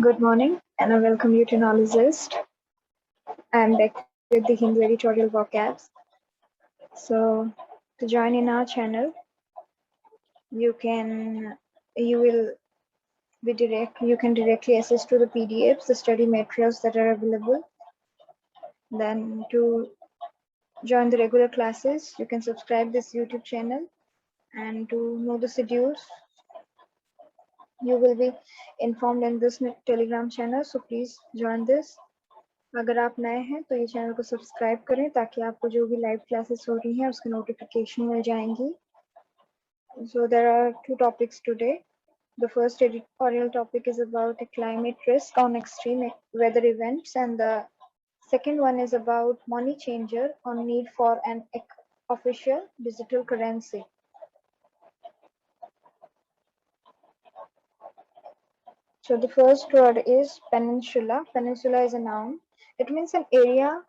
Good morning, and I welcome you to Knowledgist. I'm back with the Hindu editorial vocabs. So, to join in our channel, you can you will you can directly access to the PDFs, the study materials that are available. Then to join the regular classes, you can subscribe this YouTube channel, and to know the schedules, you will be informed in this Telegram channel. So please join this. अगर आप नए हैं तो ये channel को subscribe करें ताकि आपको जो भी लाइव क्लासेस हो रही हैं उसकी नोटिफिकेशन मिल जाएंगी. So there are two topics today. The first editorial topic is about a climate risk on extreme weather events, and the second one is about money changer on need for an official digital currency. So the first word is peninsula. Peninsula is a noun. It means an area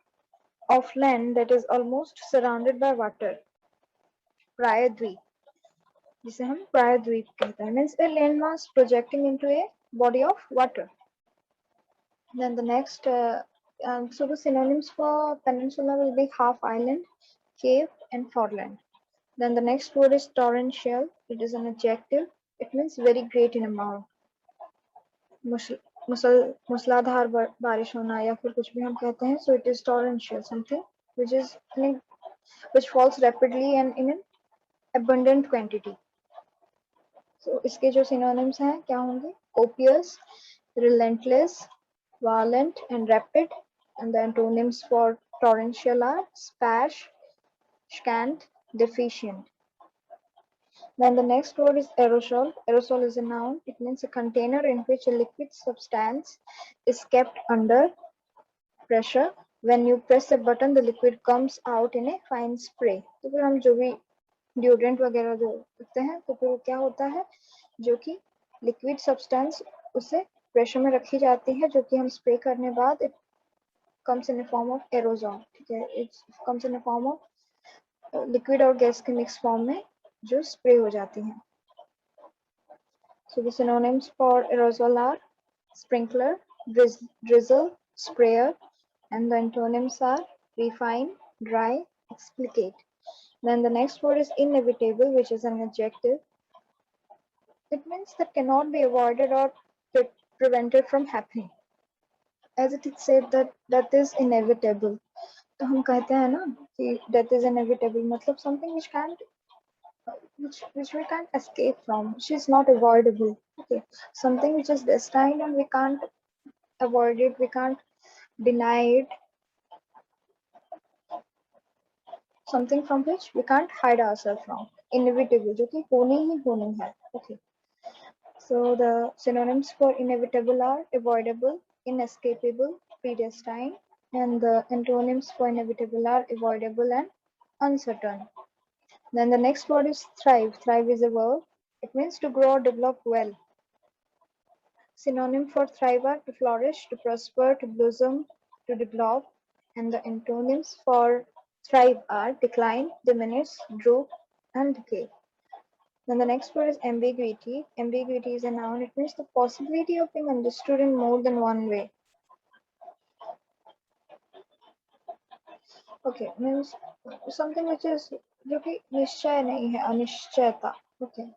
of land that is almost surrounded by water. प्रायद्वीप, जिसे हम प्रायद्वीप कहते हैं, means a landmass projecting into a body of water. Then the next, so the synonyms for peninsula will be half island, cave, and foreland. Then the next word is torrential. It is an adjective. It means very great in amount. मूसलाधार बारिश होना या फिर कुछ भी हम कहते हैं. So it is torrential, something which falls rapidly and in an abundant quantity. So इसके जो synonyms हैं क्या होंगे? Copious, relentless, violent, and rapid. And the antonyms for torrential are sparse, scant, deficient. Then the next word is aerosol. Aerosol is a noun. It means a container in which a liquid substance is kept under pressure. When you press a button, the liquid comes out in a fine spray. तो फिर हम जो भी deodorant वगैरह जो करते हैं तो फिर क्या होता है, जो कि लिक्विड सब्सटेंस उसे प्रेशर में रखी जाती है, जो कि हम स्प्रे करने बाद it comes in form of aerosol. ठीक है, it comes in form of liquid और गैस के मिक्स फॉर्म में जो स्प्रे हो जाती हैं. So the synonyms for aerosol are sprinkler, drizzle, sprayer, and the antonyms are refine, dry, explicate. Then the next word is inevitable, which is an adjective. It means that cannot be avoided or prevented from happening. As it is said that is inevitable. तो हम कहते हैं ना कि that is inevitable, मतलब something which we can't escape from, which is not avoidable. Okay, something which is destined and we can't avoid it, we can't deny it, something from which we can't hide ourselves from. Inevitable, जो कि होनी ही होनी है. Okay, so the synonyms for inevitable are avoidable, inescapable, predestined, and the antonyms for inevitable are avoidable and uncertain. Then the next word is thrive. Thrive is a verb. It means to grow or develop well. Synonym for thrive are to flourish, to prosper, to blossom, to develop, and the antonyms for thrive are decline, diminish, droop, and decay. Then the next word is ambiguity. Ambiguity is a noun. It means the possibility of being understood in more than one way. Okay, means something which is जो कि निश्चय नहीं है, अनिश्चयता. Okay.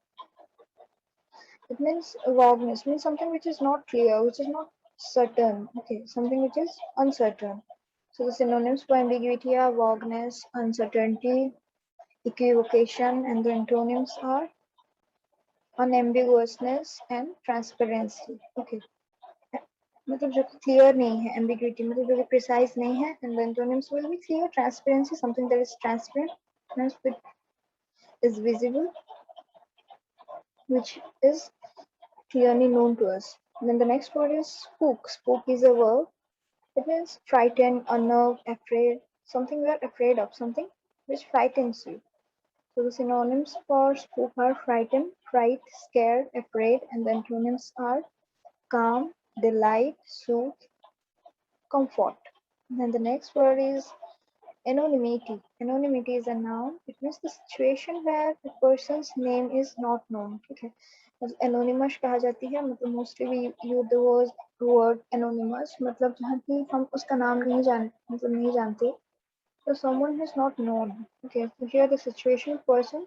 It means vagueness, means something which is not clear, which is not certain. Okay, something which is uncertain. So the synonyms for ambiguity are vagueness, uncertainty, equivocation, and the antonyms are unambiguousness and transparency. Okay, मतलब जो clear नहीं है, ambiguity मतलब जो precise नहीं है, and the antonyms will be clear, transparency, something that is transparent, which is visible, which is clearly known to us. And then the next word is spook. Spook is a verb. It means frightened, unnerved, afraid, something we are afraid of, something which frightens you. So the synonyms for spook are frightened, fright, scared, afraid, and the antonyms are calm, delight, soothe, comfort. And then the next word is anonymity. Anonymity is a noun. It means the situation where the person's name is not known. Okay. Anonymous कहा जाती है, मतलब mostly we use the word anonymous, मतलब जहाँ की हम उसका नाम नहीं जानते. So someone who is not known. Okay, so here the situation person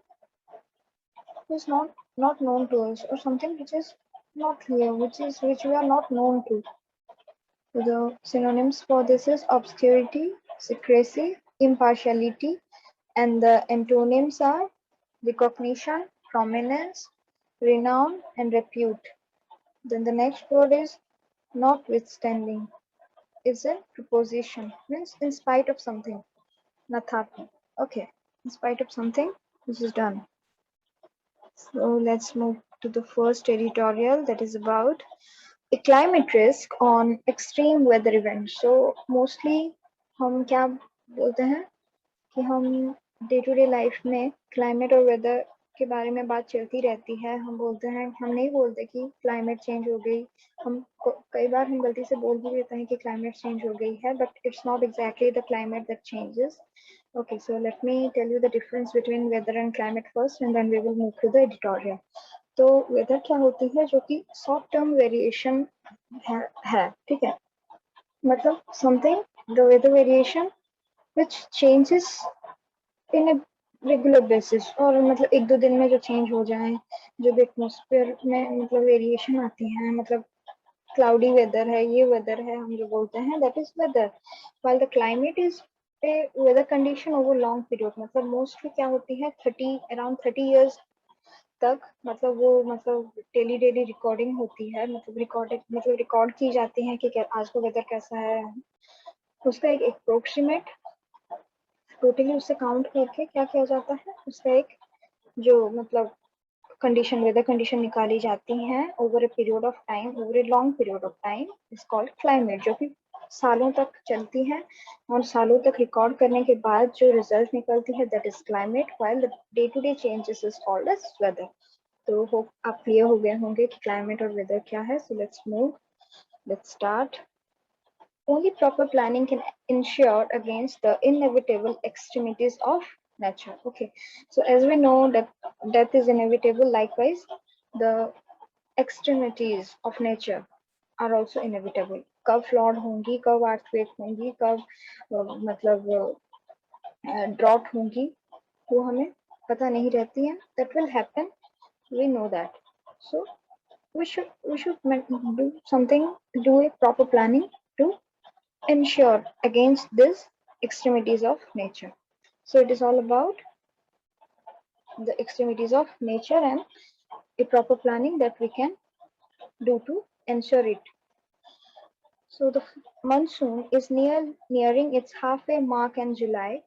who is not known to us, or something which is not here, which we are not known to. So the synonyms for this is obscurity, secrecy, impartiality, and the antonyms are recognition, prominence, renown, and repute. Then the next word is notwithstanding. Is a preposition, means in spite of something. Nathapi. Okay, in spite of something which is done. So let's move to the first editorial, that is about a climate risk on extreme weather events. So mostly हम क्या बोलते हैं कि हम day to day life में climate और weather के बारे में बात चलती रहती है. हम बोलते हैं, हम नहीं बोलते कि क्लाइमेट चेंज हो गई. हम कई बार हम गलती से बोल भी देते हैं कि क्लाइमेट चेंज हो गई है, but it's not exactly the climate that changes. Okay, so let me tell you the difference between weather and climate first, and then we will move to the editorial. तो weather क्या होती है, जो कि short term variation है, ठीक है. मतलब something the weather variation which changes in a regular basis, और मतलब एक दो दिन में जो चेंज हो जाए, जो भी एटमोसफेयर में मतलब वेरिएशन आती है, मतलब क्लाउडी वेदर है, ये वेदर है, हम जो बोलते हैं that is weather. While the climate is a weather condition over long period. मतलब मोस्टली क्या होती है, अराउंड 30 years तक, मतलब वो मतलब डेली रिकॉर्डिंग होती है, मतलब रिकॉर्ड की जाती है कि आज का वेदर कैसा है. उसका एक अप्रोक्सीमेट टोटली उससे काउंट करके क्या किया जाता है, उसका एक जो मतलब कंडीशन, वेदर कंडीशन निकाली जाती हैं over a period of time, over a long period of time, is called climate, जो कि सालों तक चलती है, और सालों तक रिकॉर्ड करने के बाद जो रिजल्ट निकलती है that is climate, while the day to day changes is called as weather. तो होप आप क्लियर हो गए होंगे कि क्लाइमेट और वेदर क्या है. So let's move, let's start. Only proper planning can ensure against the inevitable extremities of nature. Okay, so as we know that death is inevitable, likewise, the extremities of nature are also inevitable. कब flood होंगी, कब earthquake होंगी, कब मतलब drought होंगी, वो हमें पता नहीं रहती है. That will happen, we know that. So we should do something, do a proper planning to ensure against these extremities of nature. So it is all about the extremities of nature and a proper planning that we can do to ensure it. So the monsoon is nearing its halfway mark in July,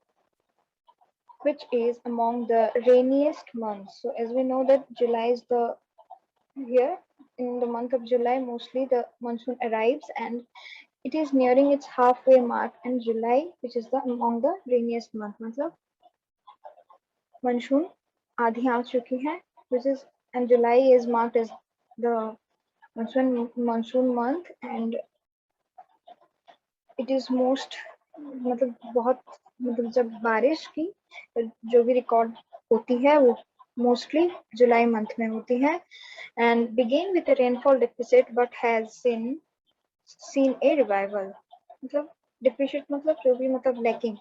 which is among the rainiest months. So as we know that July is the year, in the month of July mostly the monsoon arrives, and it is nearing its halfway mark in July, which is the among the rainiest month. मतलब monsoon आधी आ चुकी है, which is, and July is marked as the monsoon month, and it is most मतलब बहुत मतलब जब बारिश की जो भी रिकॉर्ड होती है वो मोस्टली जुलाई मंथ में होती है, and begin with a rainfall deficit but has seen a revival. मतलब deficit मतलब जो भी मतलब lacking,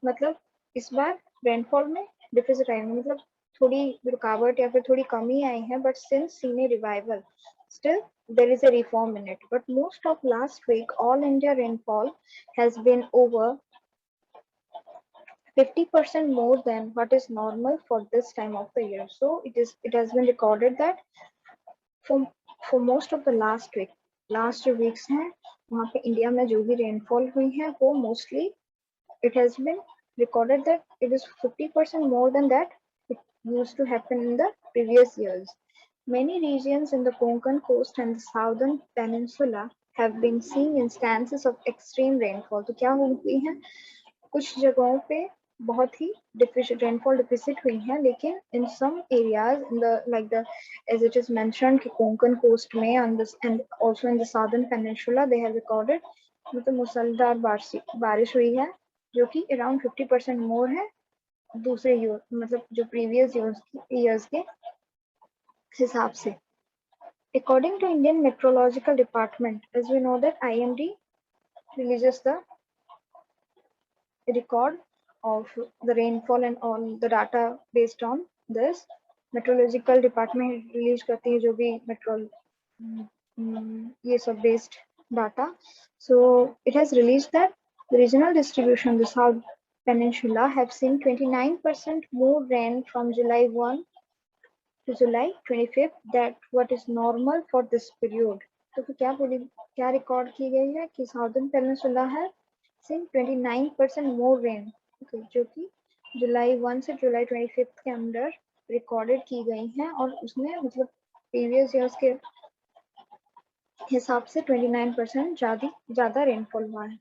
मतलब इस बार रेनफॉल में डिफिसिट आई, मतलब थोड़ी रुकावट या फिर थोड़ी कमी आई है, but since seen a revival, still there is a reform in it. But most of last week all India rainfall has been over 50% more than what is normal for this time of the year. So it has been recorded that for most of the last 2 weeks हैं, वहाँ पे India में जो भी rainfall हुई है वो mostly it has been recorded that it is 50% more than that it used to happen in the previous years. Many regions in the Konkan coast and the southern peninsula have been seeing instances of extreme rainfall. तो क्या हुई है, कुछ जगहों पे बहुत ही rainfall deficit हुई है, लेकिन in some areas in the like the as it is mentioned कि Konkan coast में and also in the southern peninsula they have recorded मतलब मूसलाधार बारिश हुई है, जो कि अराउंड 50% मोर है दूसरे मतलब जो प्रीवियस ईयर्स के हिसाब से. According to Indian Meteorological Department, as we know that IMD releases the record of the rainfall and all the data based on this. Meteorological Department release करती है जो भी ये सब based data. So it has released that the regional distribution of the South Peninsula have seen 29% more rain from July 1 to July 25th that what is normal for this period. तो फिर क्या record की गई है कि southern peninsula है scene 29% मोर rain, जो कि जुलाई 1 से जुलाई 25 के अंदर रिकॉर्डेड की गई हैं और उसमें मतलब प्रीवियस ईयर्स के हिसाब से 29% ज्यादा रेनफॉल हुआ है.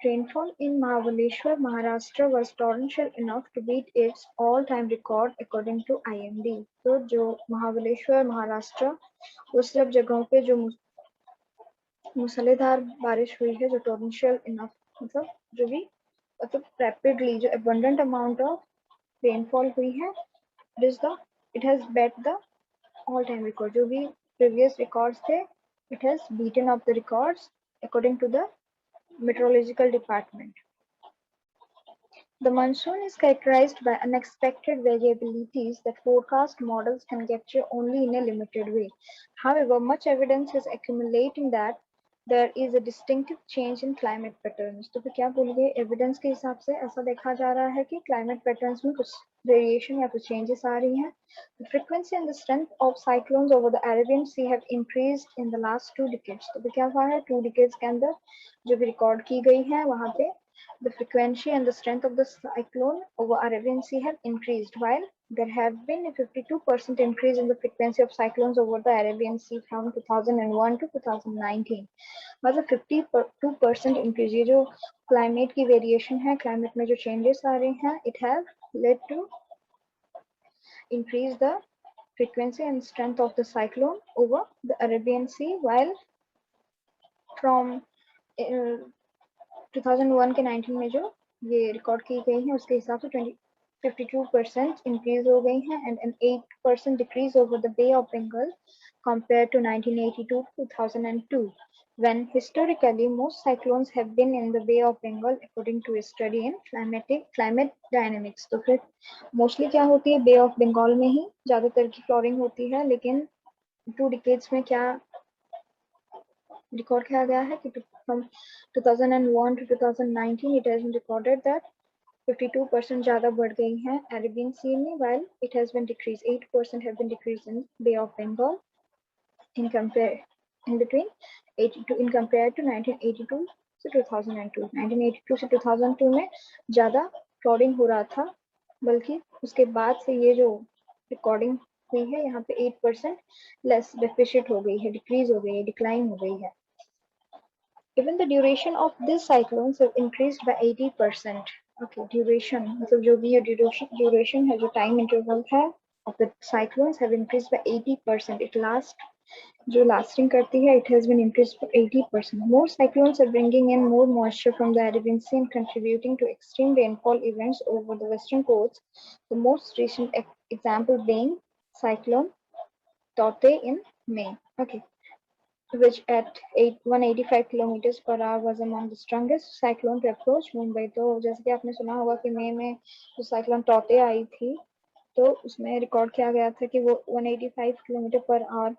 Rainfall in Mahabaleshwar, Maharashtra was torrential enough to beat its all-time record according to IMD. तो जो महाबलेश्वर महाराष्ट्र उस सब जगहों पे जो मूसलाधार बारिश हुई है, जो torrential enough मतलब जो भी मतलब rapidly जो abundant amount of rainfall हुई है, it has bet the all-time record. जो भी previous records थे, it has beaten up the records according to the Meteorological Department. The monsoon is characterized by unexpected variabilities that forecast models can capture only in a limited way. However, much evidence is accumulating that there is a distinctive change in climate patterns. तो फिर क्या बोल गए, evidence के हिसाब से ऐसा देखा जा रहा है कि क्लाइमेट पैटर्न्स में कुछ वेरिएशन या कुछ चेंजेस आ रही हैं. The frequency and the strength of cyclones over the Arabian Sea have increased in the last 2 decades. तो फिर क्या हुआ है, 2 decades के अंदर जो भी रिकॉर्ड की गई है वहां पे the frequency and the strength of the cyclone over Arabian Sea have increased, while there have been a 52% increase in the frequency of cyclones over the Arabian Sea from 2001 to 2019. मतलब 52% increase. ये जो climate की variation है, climate में जो changes आ रहे हैं, it has led to increase the frequency and strength of the cyclone over the Arabian Sea, while from 2001 के 19 में जो ये रिकॉर्ड की गई है उसके हिसाब से 52% इंक्रीज हो गई हैं and an 8% decrease over the Bay of Bengal compared to 1982 to 2002, when historically most cyclones have been in the Bay of Bengal according to a study in climate dynamics. तो फिर मोस्टली क्या होती है, बे of Bengal में ही ज्यादातर की flooring होती है, लेकिन 2 डिकेड्स में क्या रिकॉर्ड किया गया है कि from 2001 to 2019 it has been recorded that 52% ज़्यादा बढ़ गई हैं Arabian Sea में, while it has been decreased 8% have been decreased in Bay of Bengal in between 82 in compared to 1982 से 2002. 1982 से 2002 में ज़्यादा फ्लडिंग हो रहा था, बल्कि उसके बाद से ये जो रिकॉर्डिंग हुई है यहाँ पे 8% लेस डेफिशिट हो गई है, डिक्रीज हो गई है, डिक्लाइन हो गई है. Even the duration of these cyclones have increased by 80%. Okay, duration मतलब जो भी ये duration है, जो time interval है of the cyclones have increased by 80%. It जो lasting करती है, it has been increased by 80%. More cyclones are bringing in more moisture from the Arabian Sea and contributing to extreme rainfall events over the western coasts. The most recent example being cyclone Taute in May. Okay. Which at 185 kilometers per hour was among the strongest cyclone to approach Mumbai. तो जैसे कि आपने सुना होगा कि मई में जो cyclone टॉटे आई थी, तो उसमें रिकॉर्ड किया गया था कि वो 185 किलोमीटर पर आवर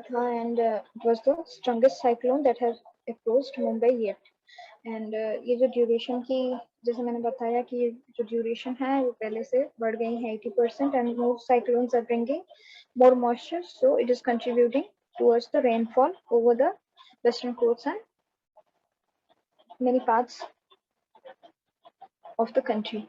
था, and it was the strongest cyclone that has approached Mumbai yet. And ये जो ड्यूरेशन की, जैसे मैंने बताया कि ये जो ड्यूरेशन है वो पहले से बढ़ गई है 80%, and more cyclones are bringing more moisture, so it is contributing towards the rainfall over the western coasts and many parts of the country.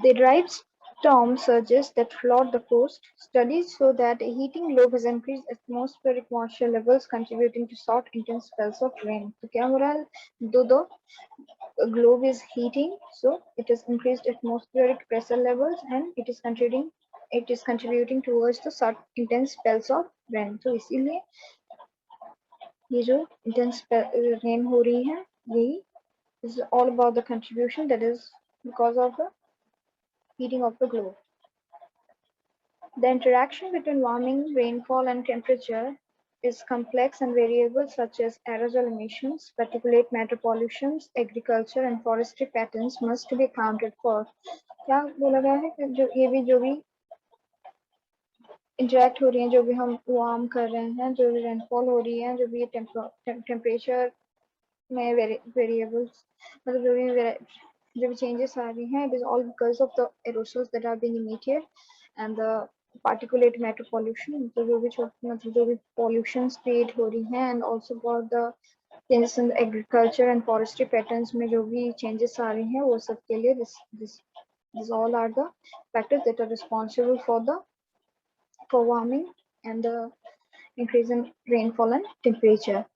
They drive storm surges that flood the coast. Studies show that a heating globe has increased atmospheric moisture levels, contributing to short, intense spells of rain. तो क्या हो रहा है, दो globe is heating, so it has increased atmospheric pressure levels and it is contributing towards the short, intense spells of rain. तो इसीलिए ये जो intense rain हो रही है, यही is all about the contribution that is because of the heating of the globe. The interaction between warming, rainfall, and temperature is complex and variable, such as aerosol emissions, particulate matter pollutions, agriculture, and forestry patterns must be accounted for. क्या बोला गया है कि जो भी interact हो रही हैं, जो भी हम वार्म कर रहे हैं, जो भी रेनफॉल हो रही है, जो भी टेम्परेचर में वेरिएबल्स, मतलब जो भी changes आ रही हैं, it is all because of the aerosols that are being emitted and the particulate matter pollution, तो जो भी मतलब जो भी pollutions create हो रही हैं, and also about the changes in the agriculture and forestry patterns में जो भी changes आ रही हैं, वो सब के लिए this all are the factors that are responsible for warming and the increase in rainfall and temperature.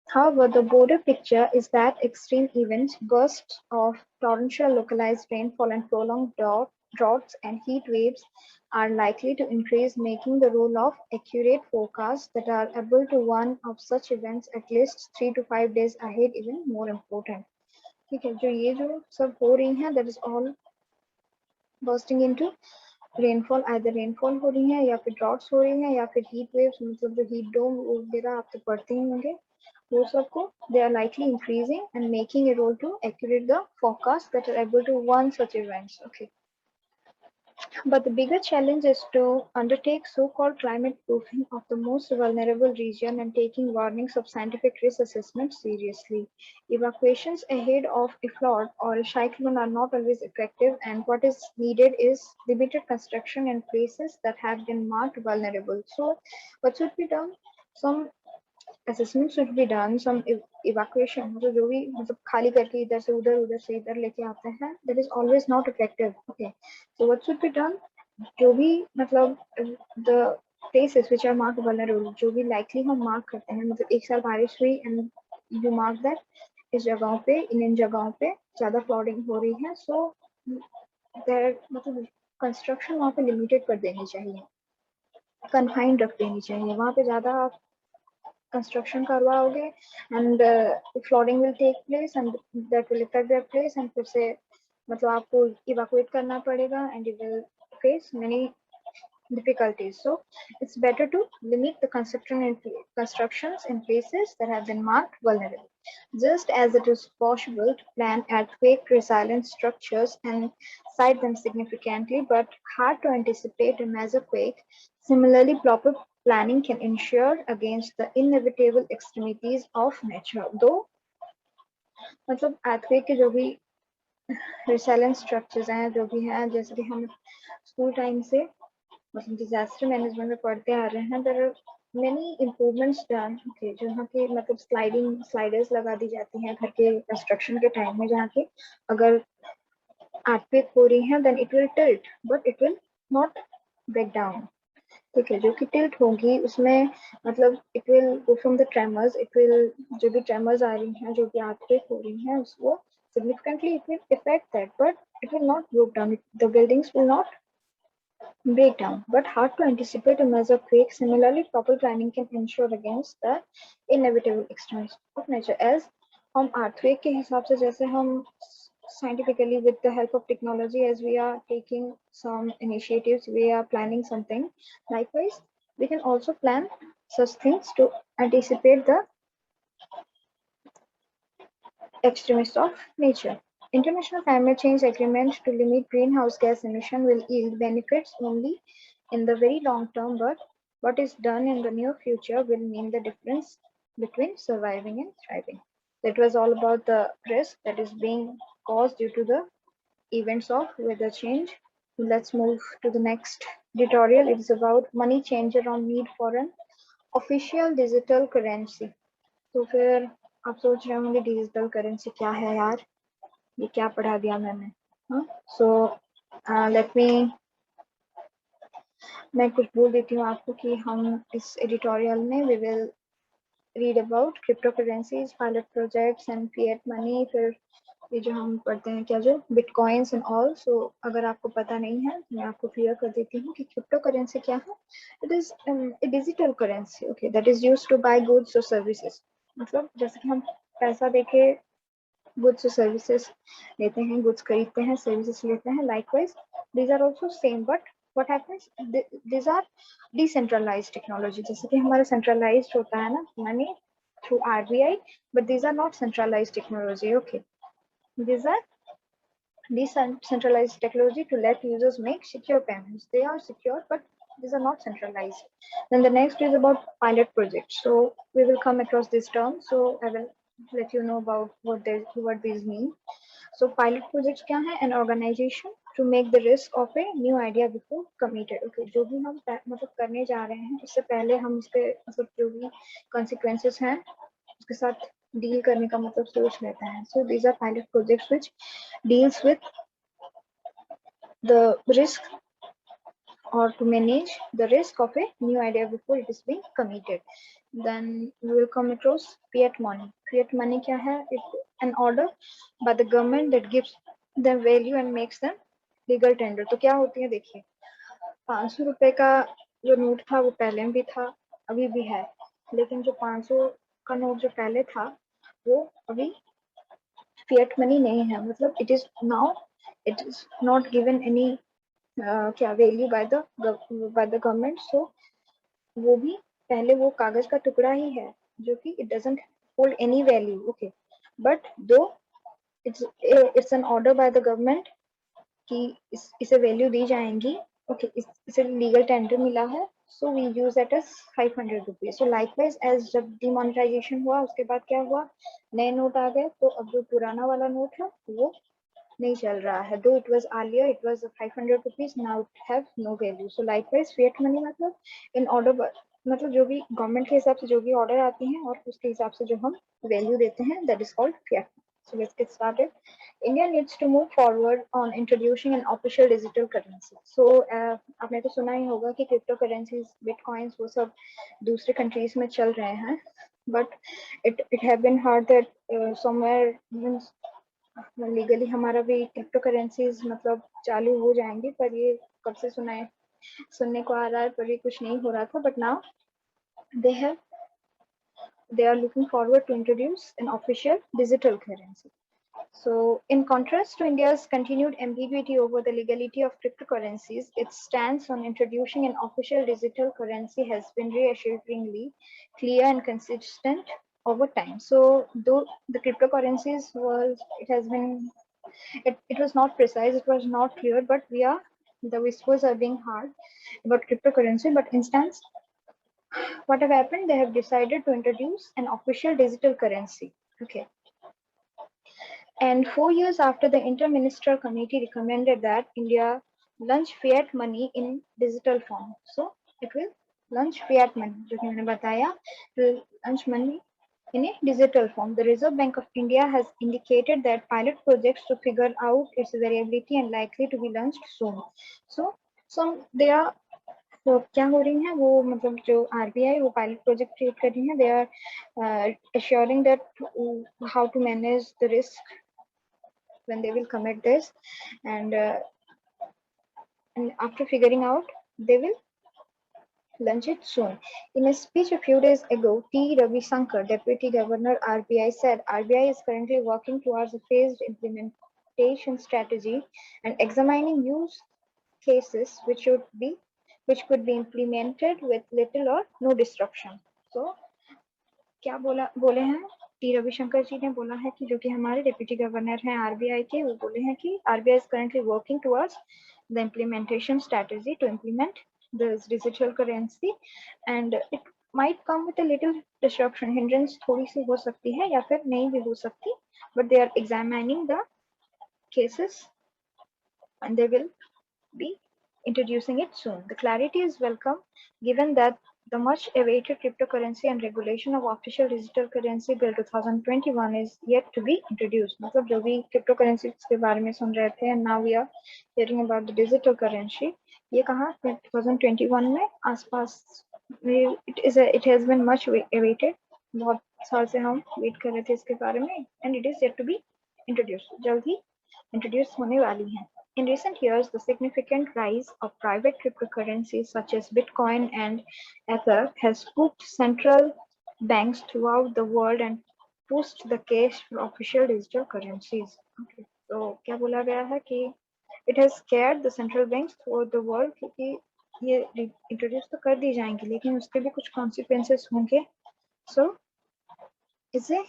However, the broader picture is that extreme events, bursts of torrential localized rainfall, and prolonged droughts and heat waves are likely to increase, making the role of accurate forecasts that are able to warn of such events at least 3 to 5 days ahead even more important. ठीक है, जो ये जो सब हो रही हैं, that is all bursting into rainfall, either rainfall हो रही है या फिर ड्रॉट्स हो रही है या फिर हीट वेव्स, मतलब जो हीट डोम वगैरह आप तो पढ़ते ही होंगे, वो सबको they are likely increasing and making a role to accurate the forecast that are able to warn such events. Okay. But the bigger challenge is to undertake so-called climate proofing of the most vulnerable region and taking warnings of scientific risk assessment seriously. Evacuations ahead of a flood or a cyclone are not always effective, and what is needed is limited construction in places that have been marked vulnerable. So, what should be done? Some assessment should be done, some evacuation, मतलब जो भी मतलब खाली करके इधर से इधर लेके आते हैं, that is always not effective. Okay, so what should be done? जो भी मतलब the places which are marked vulnerable, जो भी likely हम mark करते हैं, मतलब एक साल बारिश हुई and you mark that इस जगहों पे, इन जगहों पे ज़्यादा flooding हो रही है, so there मतलब construction वहाँ पे limited कर देनी चाहिए, confined रख देनी चाहिए, वहाँ पे ज़्यादा construction करवाओगे and flooding will take place and that will affect their place and फिर से मतलब आपको evacuate करना पड़ेगा and you will face many difficulties. So it's better to limit the constructions in places that have been marked vulnerable. Just as it is possible to plan earthquake resilient structures and site them significantly, but hard to anticipate a major quake, similarly proper planning can ensure against the inevitable extremities of nature. Though मतलब earthquake के जो भी resilient structures हैं, जो भी हैं, जैसे कि हम स्कूल टाइम से मतलब disaster management में पढ़ते आ रहे हैं, there are many improvements done. Okay, जहाँ के मतलब sliders लगा दी जाती हैं घर के construction के time में, जहाँ के अगर earthquake हो रही है then it will tilt but it will not break down. ठीक है, जो कि tilt होगी उसमें मतलब it will go from the tremors, it will जो भी tremors आ रही हैं, जो भी earthquake हो रही हैं, उसको significantly it will affect that, but it will not break down. The buildings will not breakdown, but hard to anticipate a major quake. Similarly, proper planning can ensure against the inevitable extremes of nature. As हम earthquake के हिसाब से जैसे हम scientifically with the help of technology, as we are taking some initiatives, we are planning something. Likewise, we can also plan such things to anticipate the extremes of nature. International climate change agreement to limit greenhouse gas emission will yield benefits only in the very long term, but what is done in the near future will mean the difference between surviving and thriving. That was all about the risk that is being caused due to the events of weather change. Let's move to the next editorial. It is about money changer on need for an official digital currency. तो फिर आप सोच रहे होंगे digital currency क्या है यार, ये क्या पढ़ा दिया मैंने. सो लेट मी, मैं कुछ बोल देती हूँ आपको कि हम इस एडिटोरियल में we will read about crypto currencies, pilot projects and fiat money. फिर ये जो हम पढ़ते हैं क्या, जो बिटकॉइंस एंड ऑल. सो अगर आपको पता नहीं है मैं आपको क्लियर कर देती हूँ कि क्रिप्टो करेंसी क्या है. It is a digital currency, okay, that is used to buy goods और सर्विसेज. मतलब जैसे कि हम पैसा देके गुड्स और सर्विसेज लेते हैं, गुड्स खरीदते हैं, सर्विसेज लेते हैं. Likewise these are also same, but what happens, these are decentralized technology, जैसे कि हमारा centralized होता है ना money through RBI, but these are not centralized technology. Okay, these are decentralized technology to let users make secure payments. They are secure, but these are not centralized. Then the next is about pilot projects. So we will come across this term. So I will let you know about what these mean. So pilot projects क्या है? An organization to make the risk of a new idea before committed. Okay, जो भी हम मतलब करने जा रहे हैं उससे पहले हम उसके मतलब जो भी consequences हैं उसके साथ डील करने का मतलब सोच लेते हैं. So these are pilot projects which deals with the risk or to manage the risk of a new idea before it is being committed. Then we will come across fiat money. Fiat money क्या है? It's an order by the government that gives them value and makes them legal tender. तो क्या होती है देखिए, 500 रुपए का जो नोट था वो पहले भी था, अभी भी है, लेकिन जो 500 का नोट जो पहले था वो अभी fiat money नहीं है, मतलब it is not given any क्या वैल्यू बाय द गवर्नमेंट. सो वो भी पहले वो कागज का टुकड़ा ही है जो कि it doesn't hold any value. Okay, but though it's an order by the government कि इसे वैल्यू दी जाएंगी. ओके, इसे लीगल टेंडर मिला है, so we use that as 500 rupees. So likewise as जब डिमोनेटाइजेशन हुआ उसके बाद क्या हुआ, नए नोट आ गए, तो अब जो पुराना वाला नोट है वो नहीं चल रहा है. Though it was earlier it was 500 rupees, now it have no value. So likewise fiat money मतलब इन ऑर्डर, मतलब जो भी गवर्नमेंट के हिसाब से जो भी ऑर्डर आते हैं और उसके हिसाब से जो हम वैल्यू देते हैं, that is called fiat. So let's get started. India needs to move forward on introducing an official digital currency. So आपने तो सुना ही होगा कि क्रिप्टो करेंसीज, बिटकॉइंस, वो सब दूसरे कंट्रीज में चल रहे हैं, but it have been heard that somewhere means legally हमारा भी क्रिप्टो करेंसीज मतलब चालू हो जाएंगे, पर ये कब से सुनने को आ रहा है, पर ये कुछ नहीं हो रहा था. But now they are looking forward to introduce an official digital currency. So in contrast to India's continued ambiguity over the legality of cryptocurrencies, its stance on introducing an official digital currency has been reassuringly clear and consistent over time. So though the cryptocurrencies it was not precise, it was not clear, but the whispers are being heard about cryptocurrency. But instance, what have happened? They have decided to introduce an official digital currency. Okay. And 4 years after the Interministerial Committee recommended that India launch fiat money in digital form. So it will launch fiat money, जो कि मैंने बताया, will launch money in a digital form. The Reserve Bank of India has indicated that pilot projects to figure out its variability and likely to be launched soon. So they are, तो क्या हो रही है वो, मतलब जो RBI वो pilot project create कर रही है. They are assuring that how to manage the risk when they will commit this, and after figuring out they will launch it soon. In a speech a few days ago, T. Ravisankar, Deputy Governor RBI, said RBI is currently working towards a phased implementation strategy and examining use cases which could be implemented with little or no disruption. So क्या बोले हैं T Ravishankar जी ने बोला है कि जो कि हमारे डिप्टी गवर्नर हैं आरबीआई के, वो बोले हैं कि RBI is currently working towards the implementation strategy to implement this digital currency and it might come with a little disruption. Hindrance थोड़ी सी हो सकती है या फिर नहीं भी हो सकती, but they are examining the cases and they will be introducing it soon. The clarity is welcome given that the much awaited cryptocurrency and regulation of official digital currency bill 2021 is yet to be introduced. मतलब जो भी cryptocurrency के बारे में सुन रहे थे, and now we are hearing about the digital currency, ये कहाँ 2021 में आसपास, it has been much awaited. बहुत साल से हम वेट कर रहे थे इसके बारे में, and it is yet to be introduced. जल्द ही introduce होने वाली है. In recent years, the significant rise of private cryptocurrencies such as Bitcoin and Ether has spooked central banks throughout the world and pushed the case for official digital currencies. Okay. So, क्या बोला गया है कि It has scared the central banks throughout the world क्योंकि ये introduce तो कर दी जाएंगी लेकिन उसके भी कुछ कॉन्सिक्वेंसेस होंगे. So इसे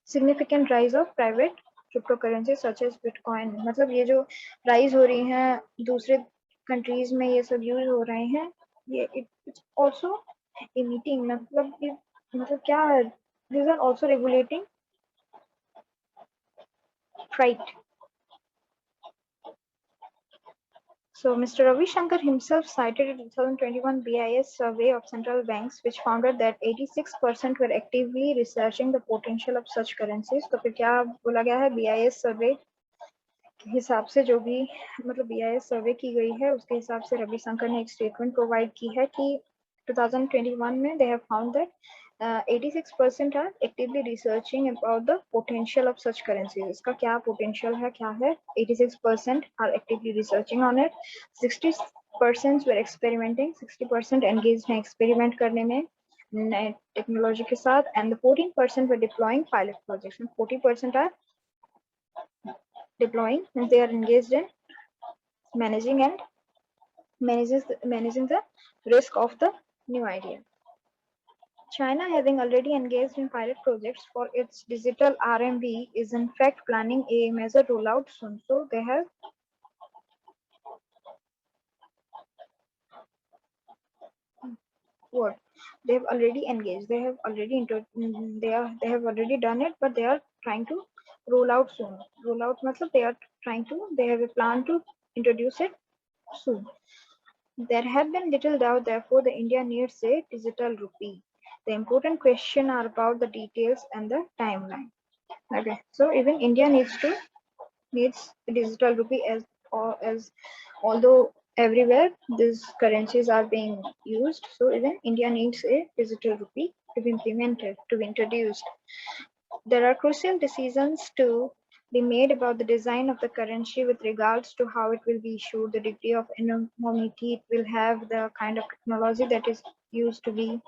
significant rise of private cryptocurrencies such as Bitcoin. मतलब ये जो rise हो रही हैं दूसरे countries में ये सब use हो रहे हैं ये it's also emitting मतलब ये मतलब क्या है these are also regulating fright. So Mr. Ravi Shankar himself cited a 2021 BIS survey of central banks which found that 86% were actively researching the potential of such currencies. तो फिर क्या बोला गया है BIS survey के हिसाब से जो भी मतलब BIS सर्वे की गई है उसके हिसाब से रवि शंकर ने एक स्टेटमेंट प्रोवाइड की है कि 2021 में they have found that 86% are actively researching about the potential of such currencies. इसका क्या potential है क्या है 86% are actively researching on it. 60% were experimenting, 60% engaged हैं experiment करने में नए टेक्नोलॉजी के साथ and the 14% were deploying pilot projects and 40% are deploying and they are engaged in managing the risk of the new idea. China, having already engaged in pilot projects for its digital RMB, is in fact planning a major rollout soon. So they have what they have already engaged. They have already they have already done it, but they are trying to roll out soon. Roll out, matlab they are trying to. They have a plan to introduce it soon. There have been little doubt, therefore, that India needs a digital rupee. The important question are about the details and the timeline. Okay, so even India needs a digital rupee as although everywhere these currencies are being used, so even India needs a digital rupee to be implemented, to be introduced. There are crucial decisions to be made about the design of the currency with regards to how it will be issued, the degree of anonymity it will have, the kind of technology that is used to be,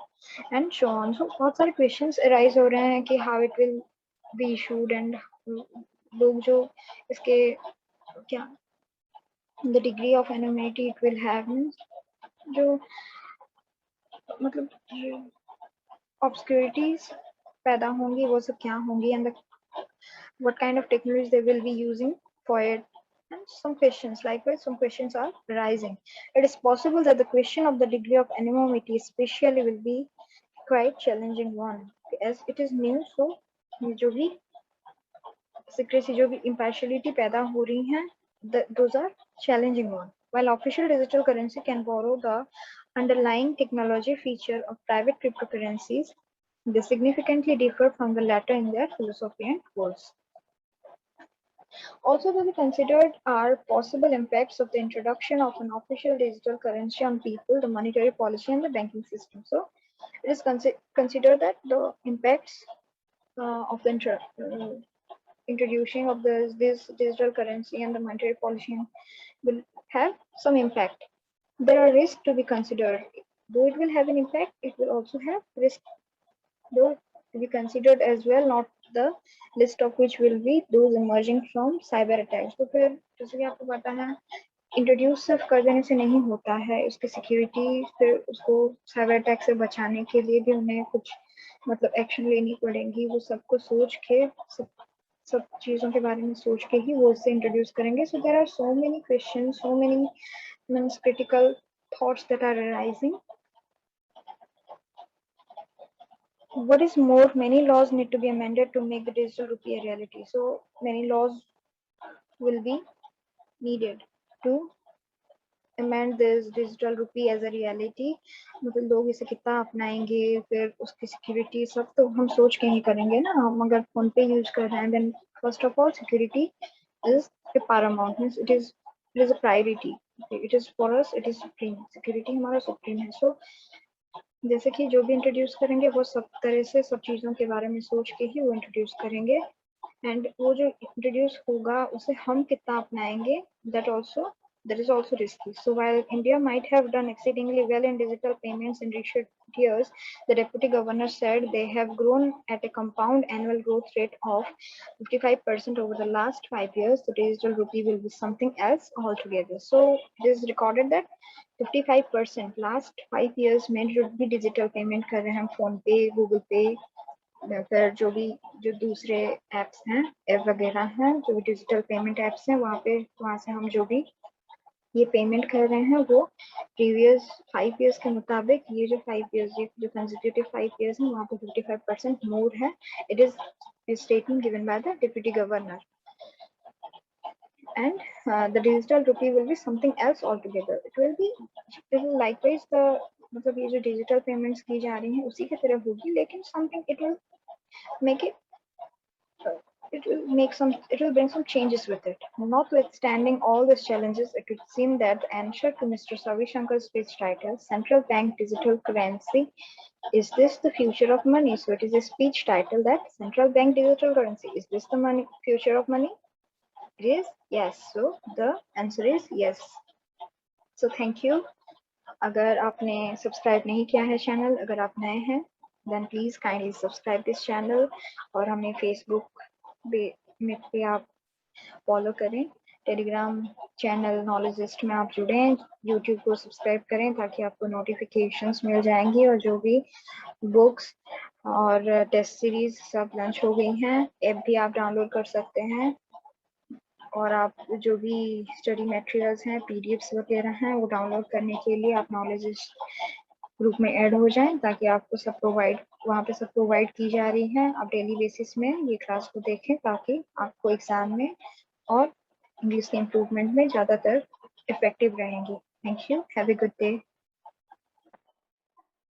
and so on. So बहुत सारे questions arise हो रहे हैं कि how it will be issued and लोग जो इसके क्या the degree of anonymity it will have means जो मतलब obscurities पैदा होंगी वो सब क्या होंगी and what kind of technology they will be using for it. And some questions, likewise, some questions are rising. It is possible that the question of the degree of anonymity especially will be quite challenging one. As it is new, so जो भी secrecy, जो भी impartiality पैदा हो रही हैं, those are challenging one. While official digital currency can borrow the underlying technology feature of private cryptocurrencies, they significantly differ from the latter in their philosophy and goals. Also to be considered are possible impacts of the introduction of an official digital currency on people, the monetary policy, and the banking system. So it is considered that the impacts of the introducing of this digital currency and the monetary policy will have some impact. There are risks to be considered. Though it will have an impact, it will also have risk, though to be considered as well, not the list of which will be those emerging from cyber attacks. तो फिर जैसे कि आपको पता है introduce सिर्फ कर देने से नहीं होता है, उसकी सिक्योरिटी फिर उसको साइबर अटैक से बचाने के लिए भी उन्हें कुछ मतलब एक्शन लेनी पड़ेगी. वो सबको सोच के सब चीज़ों के बारे में सोच के ही वो उसे इंट्रोड्यूस करेंगे. So there are so many questions, so many critical thoughts that are arising. What is more, many laws need to be amended to make the digital rupee a reality. So many laws will be needed to amend this digital rupee as a reality. मतलब लोग इसे कितना अपनाएंगे, फिर उसकी security सब तो हम सोच के ही करेंगे ना. हम अगर फोन पे यूज कर रहे हैं, then first of all security is a paramount. Means it is a priority. It is for us, it is supreme. Security हमारा supreme है. So जैसे कि जो भी इंट्रोड्यूस करेंगे वो सब तरह से सब चीज़ों के बारे में सोच के ही वो इंट्रोड्यूस करेंगे. एंड वो जो इंट्रोड्यूस होगा उसे हम कितना अपनाएंगे, that also that is also risky. So while India might have done exceedingly well in digital payments in recent years, the Deputy Governor said they have grown at a compound annual growth rate of 55% over the last 5 years. The digital rupee will be something else altogether. So it is recorded that 55% last 5 years में जो भी digital payment कर रहे हैं हम phone पे, Google पे, या फिर जो दूसरे एप्स हैं, ऐप वगैरह हैं, जो भी डिजिटल पेमेंट एप्स हैं, वहाँ से हम जो भी ये पेमेंट कर रहे हैं वो प्रीवियस 5 इयर्स के मुताबिक ये जो 5 इयर्स, ये जो कंसेक्यूटिव 5 इयर्स हैं वहाँ पे 55% मोर है. It is statement given by the deputy governor. And the digital rupee will be something else altogether. It will likewise the मतलब ये जो डिजिटल पेमेंट्स की जा रही हैं उसी की तरह होगी, लेकिन something it will make it it will bring some changes with it. Notwithstanding all these challenges, it would seem that the answer to Mr. Savi Shankar's speech title, Central Bank Digital Currency, is this the future of money? So it is a speech title that Central Bank Digital Currency, is this the future of money? It is yes. So the answer is yes. So thank you. अगर आपने subscribe नहीं किया है channel, अगर आप नए हैं, then please kindly subscribe this channel. और हमें फेसबुक पे आप फॉलो करें, टेलीग्राम चैनल नॉलेजिस्ट में आप जुड़ें, यूट्यूब को सब्सक्राइब करें ताकि आपको नोटिफिकेशंस मिल जाएंगी, और जो भी बुक्स और टेस्ट सीरीज सब लॉन्च हो गई हैं, ऐप भी आप डाउनलोड कर सकते हैं, और आप जो भी स्टडी मटेरियल्स हैं, पीडीएफ्स वगैरह हैं, वो डाउनलोड करने के लिए आप नॉलेजिस्ट ग्रुप में ऐड हो जाएं ताकि आपको सब वहाँ पे सब प्रोवाइड की जा रही है. आप डेली बेसिस में ये क्लास को देखें ताकि आपको एग्जाम में और इंग्लिश के इम्प्रूवमेंट में ज़्यादातर इफेक्टिव रहेंगे. Thank you. Have a good day.